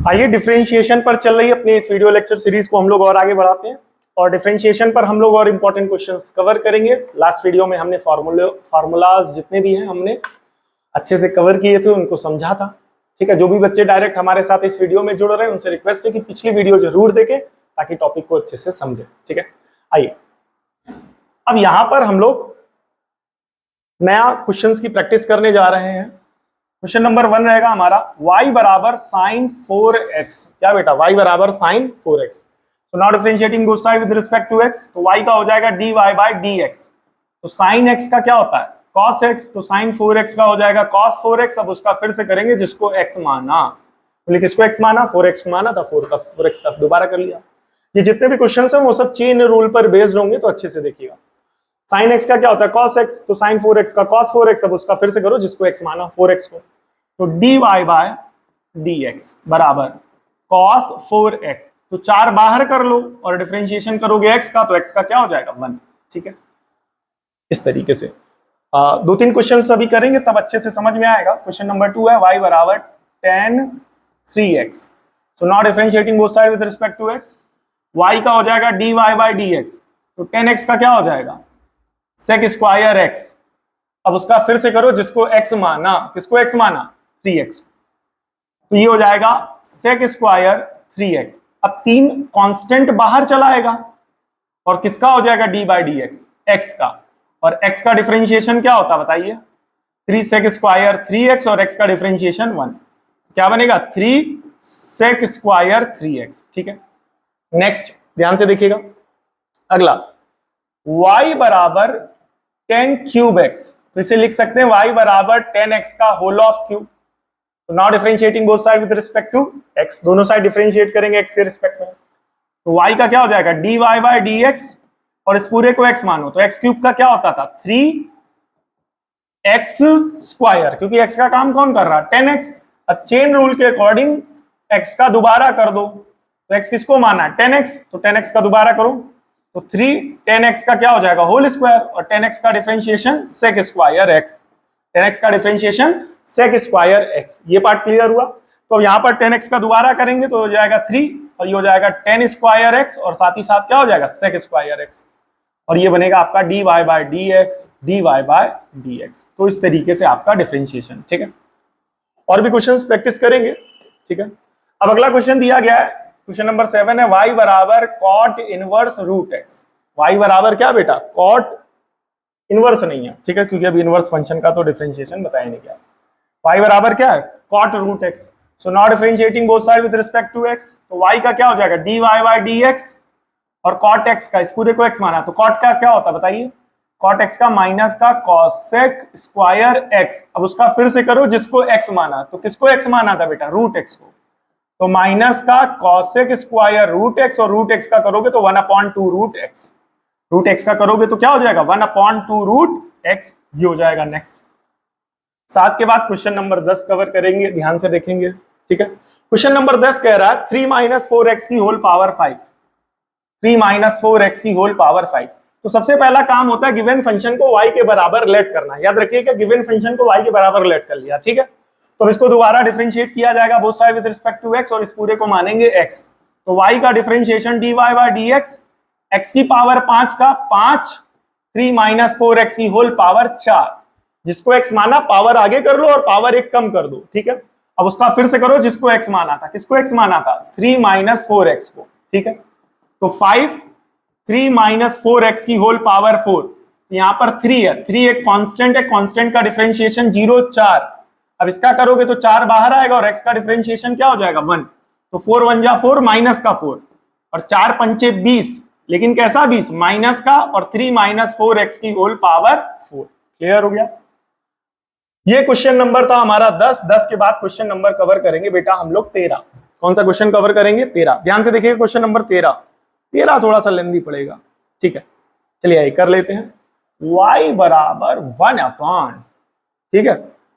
आइए डिफरेंशिएशन पर चल रही अपनी इस वीडियो लेक्चर सीरीज को हम लोग और आगे बढ़ाते हैं और डिफरेंशिएशन पर हम लोग और इंपॉर्टेंट क्वेश्चंस कवर करेंगे। लास्ट वीडियो में हमने फार्मूलाज जितने भी हैं हमने अच्छे से कवर किए थे, उनको समझा था। ठीक है, जो भी बच्चे डायरेक्ट हमारे साथ इस वीडियो में जुड़ रहे हैं उनसे रिक्वेस्ट है कि पिछली वीडियो जरूर देखें ताकि टॉपिक को अच्छे से समझे। ठीक है, आइए अब यहां पर हम लोग नया क्वेश्चंस की प्रैक्टिस करने जा रहे हैं। क्वेश्चन नंबर 1 रहेगा हमारा y बराबर साइन 4x। क्या बेटा, y बराबर साइन 4x। तो now differentiating both side with respect to x, तो y का हो जाएगा dy बाय dx। तो साइन x का क्या होता है cos x, तो साइन 4x का हो जाएगा cos 4x। अब उसका फिर से करेंगे जिसको x माना, बोले किसको x माना, 4x को माना था, 4x का दोबारा कर लिया। ये जितने भी क्वेश्चंस हैं वो सब चेन रूल पर बेस्ड होंगे, तो अच्छे से देखिएगा। साइन x का क्या होता है cos x, तो साइन 4x का cos 4x। अब उसका फिर से करो जिसको x माना 4x को, तो dy बाय dx बराबर cos 4x। तो 4 बाहर कर लो और डिफरेंशिएशन करोगे x का, तो x का क्या हो जाएगा 1। ठीक है, इस तरीके से 2-3 क्वेश्चन अभी करेंगे तब अच्छे से समझ में आएगा। क्वेश्चन नंबर 2 है y बराबर tan 3x। So now differentiating both side with respect to x, y का हो जाएगा dy बाय dx। तो 10x का क्या हो जाएगा sec स्क्वायर x। अब उसका फिर से करो जिसको x माना, किसको x माना 3x। तो ये हो जाएगा sec स्क्वायर 3x। अब 3 कांस्टेंट बाहर चलाएगा और किसका हो जाएगा d बाई dx, x का। और x का डिफरेंशिएशन क्या होता है बताइए, 3 sec स्क्वायर 3x और x का डिफरेंशिएशन 1। क्या बनेगा 3 sec स्क्वायर 3x। ठीक है, नेक्स्ट ध्यान से देखिएगा अगला, y बराबर 10 क्यूब x। तो इसे लिख सकते हैं y बराबर 10x का होल ऑफ क्यूब। तो now differentiating both side with respect to x, दोनों साइड डिफरेंशिएट करेंगे x के रिस्पेक्ट में। तो y का क्या हो जाएगा dy बाय dx और इस पूरे को x मानो, तो x क्यूब का क्या होता था 3x स्क्वायर, क्योंकि x का काम कौन कर रहा है 10x। अब चेन रूल के अकॉर्डिंग x का दोबारा कर दो, तो x किसको माना है 10x, तो 10x का दोबारा करो, तो 3 10x का क्या हो जाएगा होल स्क्वायर और 10x का differentiation sec square x। 10x का डिफरेंशिएशन sec स्क्वायर x। ये पार्ट क्लियर हुआ। तो यहाँ पर 10x का दोबारा करेंगे तो हो जाएगा 3 और ये हो जाएगा 10 स्क्वायर x और साथ ही साथ क्या हो जाएगा sec स्क्वायर x। और ये बनेगा आपका dy by dx, dy by dx। तो इस तरीके से आपका डिफरेंशिएशन। ठीक है, और भी क्वेश्चंस प्रैक्टिस करेंगे। ठीक है, अब अगला क्वेश्चन दिया गया है, क्वेश्चन नंबर 7 है y बराबर cot inverse root x। y बराबर क्या बेटा cot इनवर्स नहीं है, ठीक है, क्योंकि अभी इनवर्स फंक्शन का तो डिफरेंशिएशन बताया नहीं गया। y बराबर क्या है cot root x। So now differentiating both side with respect to x, तो y का क्या हो जाएगा dy बाय dx और cot x का, इस पूरे को x माना, तो cot का क्या होता है बताइए, cot x का माइनस का cosec स्क्वायर x। अब उसका फिर से करो जिसको x माना, तो किसको x माना था बेटा रूट x को, तो माइनस का cosec स्क्वायर रूट x और रूट x का करोगे तो 1/2 रूट x। रूट x का करोगे तो क्या हो जाएगा 1/2 रूट x। ये हो जाएगा नेक्स्ट। 7 के बाद क्वेश्चन नंबर 10 कवर करेंगे, ध्यान से देखेंगे। ठीक है, क्वेश्चन नंबर 10 कह रहा है 3 - 4x की होल पावर 5। 3 - 4x की होल पावर 5। तो सबसे पहला काम होता है गिवन फंक्शन को y के बराबर लेट करना। याद रखिएगा गिवन फंक्शन को y के बराबर लेट कर लिया। ठीक है, तो इसको दोबारा डिफरेंशिएट किया जाएगा both side with respect to x और इस पूरे को मानेंगे x। तो y का differentiation dy by dx, x की पावर 5 का 5, 3 - 4x की होल पावर 4। जिसको x माना पावर आगे कर लो और पावर 1 कम कर दो। ठीक है, अब उसका फिर से करो जिसको x माना था, किसको x माना था 3 - 4x को। ठीक है, तो 5 3 - 4x की होल पावर 4। यहाँ पर 3 है, 3 एक कांस्टेंट है, कांस्टेंट का डिफरेंशिएशन 0 4। अब इसका करोगे तो 4 बाहर आएगा और x का डिफरेंशिएशन क्या हो जाएगा 1। तो 4 1 जा 4 माइनस का 4 और 4 पंचे 20, लेकिन कैसा 20 माइनस का, और 3 - 4x की होल पावर 4। क्लियर हो गया। ये क्वेश्चन नंबर था हमारा 10 के बाद क्वेश्चन नंबर कवर करेंगे बेटा हम लोग 13। कौन सा क्वेश्चन कवर करेंगे 13, ध्यान से देखिए क्वेश्चन नंबर 13 थोड़ा सा लेंदी पड़ेगा। ठीक है, चलिए ये कर लेते हैं। y बराबर 1/, ठीक है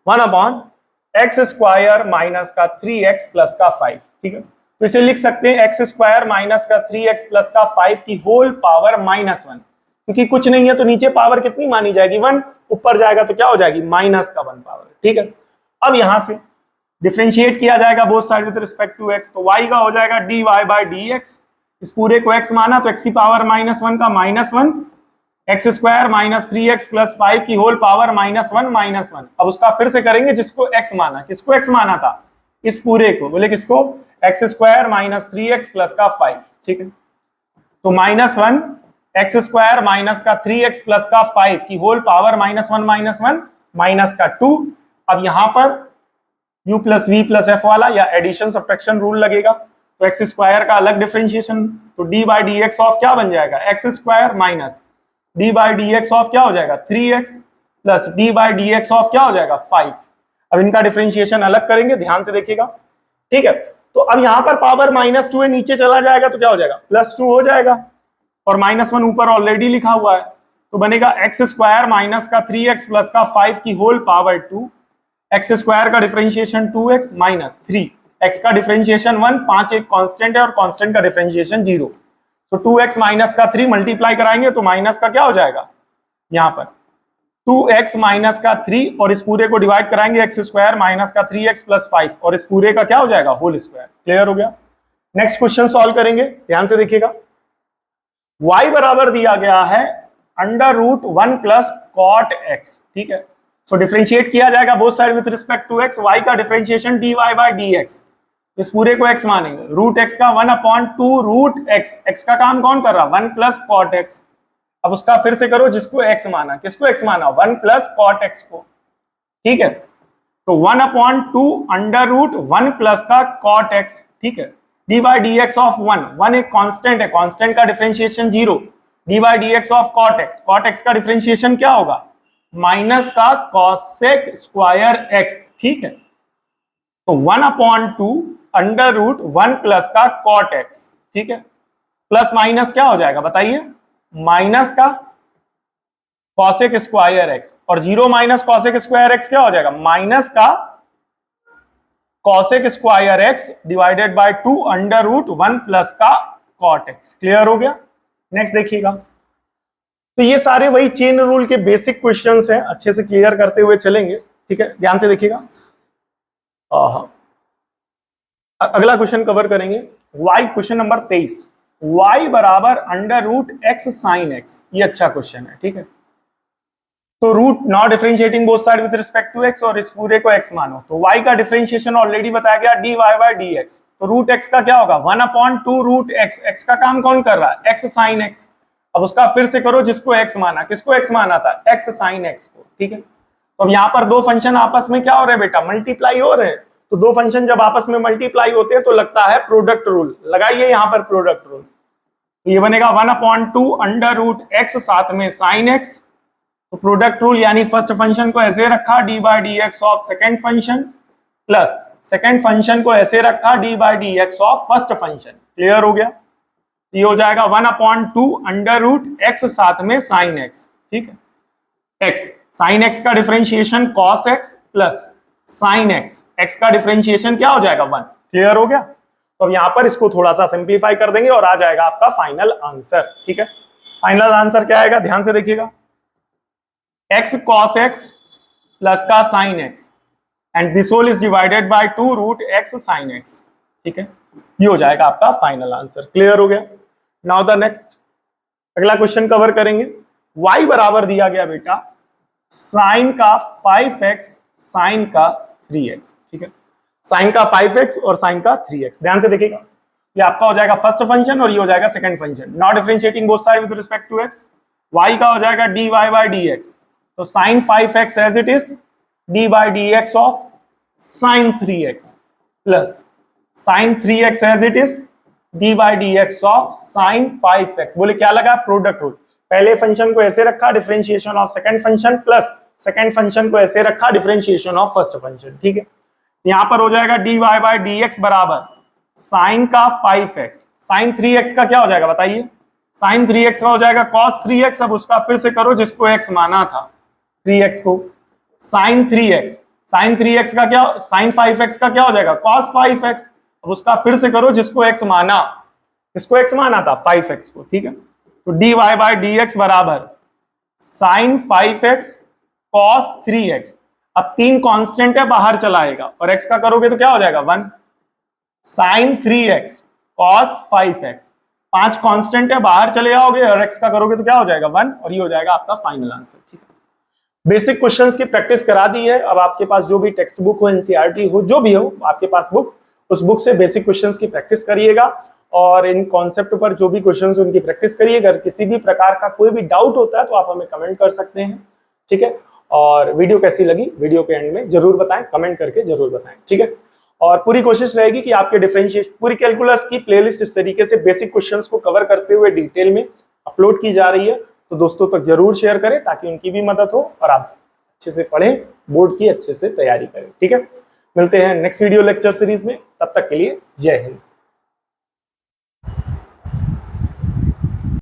1/x स्क्वायर माइनस का 3x प्लस का 5। ठीक है, तो इसे लिख सकते हैं x स्क्वायर माइनस का 3x प्लस का 5 की होल पावर -1। क्योंकि कुछ नहीं है तो नीचे पावर कितनी मानी जाएगी 1, ऊपर जाएगा तो क्या हो जाएगी -1 पावर। ठीक है, अब यहां से डिफरेंशिएट किया जाएगा both side with respect to x, तो y का हो जाएगा dy बाई dx, इस पूरे को x माना तो x की पावर -1 का -1, एक्स स्क्वायर -3x प्लस 5 की होल पावर -1 अब उसका फिर से करेंगे जिसको x माना, किसको x माना था, इस पूरे को, बोले किसको, एक्स स्क्वायर -3x प्लस का 5, ठीक है, तो -1 एक्स स्क्वायर माइनस का 3x प्लस का 5 की होल पावर -1 माइनस का 2। अब यहां पर u plus V plus F वाला या एडिशन सब्ट्रैक्शन रूल लगेगा, तो एक्स स्क्वायर का अलग डिफरेंशिएशन, तो D by d x of क्या बन जाएगा, x square minus D by d x of क्या हो जाएगा 3x plus D by d x of क्या हो जाएगा 5। अब इनका डिफरेंशिएशन अलग करेंगे, ध्यान से देखिएगा, ठीक है। तो अब यहां पर पावर -2 है, नीचे चला जाएगा तो क्या हो जाएगा +2 हो जाएगा, और -1 ऊपर ऑलरेडी लिखा हुआ है, तो बनेगा एक्स स्क्वायर माइनस का 3x प्लस का 5 की होल पावर 2, एक्स स्क्वायर का डिफरेंशिएशन 2x माइनस 3, x का डिफरेंशिएशन 1, 5 एक कांस्टेंट है और कांस्टेंट का डिफरेंशिएशन 0, तो 2x माइनस का 3 मल्टीप्लाई कराएंगे तो माइनस का क्या हो जाएगा, यहाँ पर 2x माइनस का 3 और इस पूरे को डिवाइड कराएंगे एक्स स्क्वायर माइनस का 3x प्लस 5 और इस पूरे का क्या हो जाएगा होल स्क्वायर। क्लियर हो गया। नेक्स्ट क्वेश्चन सॉल्व करेंगे, ध्यान से देखिएगा। y बराबर दिया गया है √1 प्लस कॉट x, ठीक है, सो डिफरेंशिएट किया जाएगा both side with respect to x, y का डिफरेंशिएशन dy बाई dx, इस पूरे को x मानेंगे, √x का 1/2 √x, x का काम कौन कर रहा, 1 प्लस कॉट x, अब उसका फिर से करो जिसको x माना, किसको x माना, 1 प्लस कॉट x को, ठीक है, तो 1/2 √1 प्लस का कॉट x, ठीक है, d by d x of 1 एक कांस्टेंट है, कांस्टेंट का differentiation 0, d by d x of cot x का डिफरेंशिएशन क्या होगा, माइनस का कॉसेक स्क्वायर x, ठीक है, तो 1/2 √1 प्लस का कॉट x, ठीक है, प्लस माइनस क्या हो जाएगा बताइए, माइनस का कॉसेक स्क्वायर x, और 0 माइनस कॉसेक स्क्वायर x क्या हो जाएगा, माइनस का cosec square x divided by 2 √1 plus का कॉट x। क्लियर हो गया। नेक्स्ट देखिएगा, तो ये सारे वही चेन रूल के बेसिक क्वेश्चंस हैं, अच्छे से क्लियर करते हुए चलेंगे, ठीक है, ध्यान से देखिएगा। अगला क्वेश्चन कवर करेंगे y, क्वेश्चन नंबर 23, y बराबर √x sin x, ये अच्छा क्वेश्चन है, ठीक है, तो root now differentiating both side with respect to x और इस पूरे को x मानो, तो y का डिफरेंशिएशन ऑलरेडी बताया गया dy बाई dx, तो √x का क्या होगा 1/2 √x, x का काम कौन कर रहा है x sin x, अब उसका फिर से करो जिसको x माना, किसको x माना था, x sin x को, ठीक है, तो अब यहाँ पर दो फंक्शन आपस में क्या हो रहे हैं बेटा, मल्टीप्लाई हो रहे हैं, तो दो फंक्शन जब आपस में मल्टीप्लाई होते हैं तो लगता है प्रोडक्ट रूल, लगाइए यहाँ पर प्रोडक्ट रूल, तो ये बनेगा 1/2 √x साथ में sin x, तो प्रोडक्ट रूल यानी फर्स्ट फंक्शन को ऐसे रखा D by d x of second function plus second function को ऐसे रखा D by d x of first function. Clear हो गया। ये हो जाएगा 1/2 √x साथ में साइन x, ठीक है, x साइन x का differentiation cos x plus sign x का डिफरेंशिएशन क्या हो जाएगा 1। क्लियर हो गया। तो अब यहां पर इसको थोड़ा सा सिंप्लीफाई कर देंगे और आ जाएगा आपका फाइनल आंसर। ठीक है, फाइनल आंसर क्या आएगा ध्यान से देखिएगा, x cos x प्लस का sine x and this whole is divided by 2 √x sin x। ठीक है, ये हो जाएगा आपका फाइनल आंसर। क्लियर हो गया। नाउ द नेक्स्ट, अगला क्वेश्चन कवर करेंगे। y बराबर दिया गया बेटा साइन का 5x साइन का 3x। ठीक है, साइन का 5x और साइन का 3x। ध्यान से देखिएगा, ये आपका हो जाएगा फर्स्ट फंक्शन और ये हो जाएगा second function. Not differentiating both side with respect to x। y का हो जाएगा dy बाय dx, तो sine 5x as it is d by dx of sine 3x plus sine 3x as it is d by dx of sine 5x। बोले क्या लगा, product rule. पहले function को ऐसे रखा differentiation of second function plus second function को ऐसे रखा डिफरेंशिएशन ऑफ फर्स्ट फंक्शन। ठीक है, यहां पर हो जाएगा dy बाय dx बराबर साइन का 5x, साइन 3x का क्या हो जाएगा बताइए, साइन 3x का हो जाएगा cos 3x। अब उसका फिर से करो जिसको x माना था 3x को, साइन 3x, साइन 3x का क्या, साइन 5x का क्या हो जाएगा cos 5x। अब उसका फिर से करो जिसको x माना, इसको x माना था 5x को। ठीक है, तो dy बाय dx बराबर साइन 5x cos 3x। अब 3 कांस्टेंट है, बाहर चला आएगा, और x का करोगे तो क्या हो जाएगा 1 sin 3x cos 5x। 5 constant है, बाहर चले जाओगे और x का करोगे तो क्या हो जाएगा 1, और ये हो जाएगा आपका फाइनल आंसर। ठीक है, बेसिक क्वेश्चंस की प्रैक्टिस करा दी है। अब आपके पास जो भी टेक्स्ट बुक हो, एनसीईआरटी हो, जो भी हो आपके पास बुक, उस बुक से बेसिक क्वेश्चंस की प्रैक्टिस करिएगा और इन कॉन्सेप्ट पर जो भी क्वेश्चंस उनकी प्रैक्टिस करिए। अगर किसी भी प्रकार का कोई भी डाउट होता है तो आप हमें कमेंट कर सकते हैं। ठीक है, और वीडियो कैसी लगी वीडियो के एंड में जरूर बताएं, कमेंट करके जरूर बताएं। ठीक है, और पूरी कोशिश रहेगी कि आपके डिफरेंशिएशन पूरी कैलकुलस की प्लेलिस्ट इस तरीके से बेसिक क्वेश्चंस को कवर करते हुए डिटेल में अपलोड की जा रही है, तो दोस्तों तक जरूर शेयर करें ताकि उनकी भी मदद हो और आप अच्छे से पढ़ें, बोर्ड की अच्छे से तैयारी करें। ठीक है, मिलते हैं नेक्स्ट वीडियो लेक्चर सीरीज में, तब तक के लिए जय हिंद।